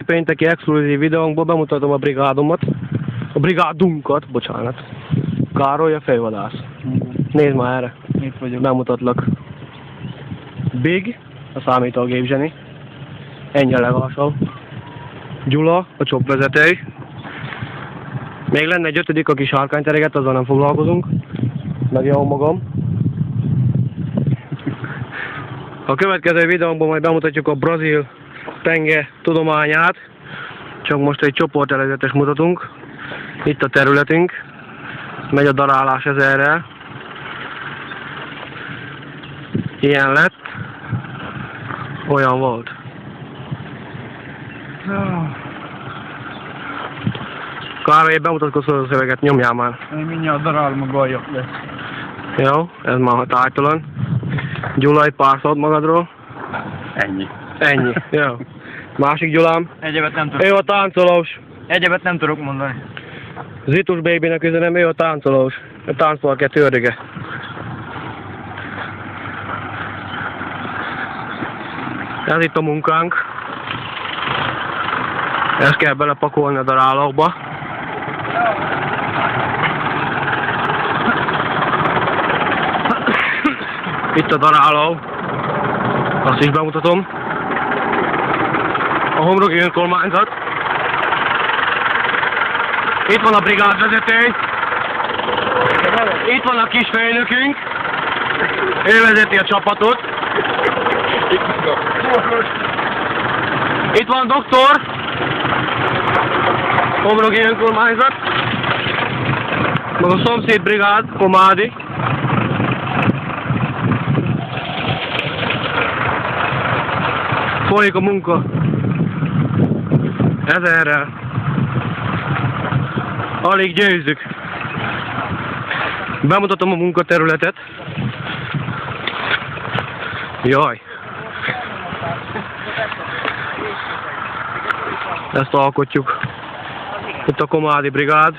pénteki exkluzív videónkból bemutatom a brigádomat. A brigádunkat, bocsánat. Károly a fejvadász. Nézd már erre. Itt vagyok. Bemutatlak. Big, a számítógép zseni. Ennyi a legalsó. Gyula, a csopvezető. Még lenne egy ötödik, aki sárkánytereget, azzal nem foglalkozunk. Meg jó magam. A következő videónkban majd bemutatjuk a brazil penge tudományát. Csak most egy csoportelezetes mutatunk. Itt a területünk. Megy a darálás ezerrel. Ilyen lett. Olyan volt. Károly, bemutatkozol a szöveget, nyomjál már. Én mindjárt darálom a gajok lesz. Jó, ez már tájtalan. Gyula, egy pár szót magadról. Ennyi. Ennyi, jó. Másik Gyulám. Egyebet nem tudok. Ő a táncolós. Egyebet nem tudok mondani. Zitus Babynek üzenem, ő a táncolós. A táncparkett őrige. Ez itt a munkánk. Ezt kell belepakolni a darálókba. Itt a daráló. Azt is bemutatom. A Homrogi önkormányzat. Itt van a brigádvezető. Itt van a kis főnökünk. Ő vezeti a csapatot. Itt van a doktor. Homrogi önkormányzat. Meg a szomszéd brigád, Komádi. Folyik a munka. Ezerrel. Alig győzzük. Bemutatom a munkaterületet. Jaj. Ezt alkotjuk. Itt a Komádi brigád.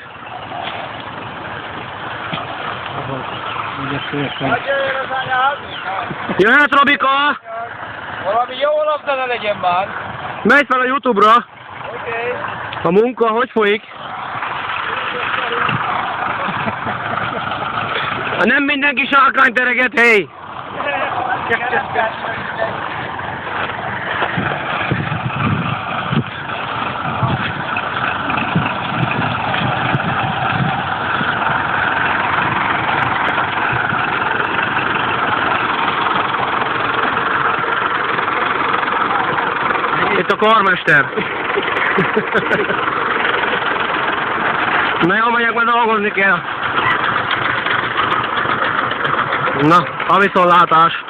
Jöhet Robika! Valami jó alapta ne legyen már. Megy fel a YouTube-ra. Oké. A munka hogy folyik? Nem mindenki sárkánytereget, hé! Itt a karmester. Na jó, megyek, mert dolgozni kell. Na, a viszontlátás.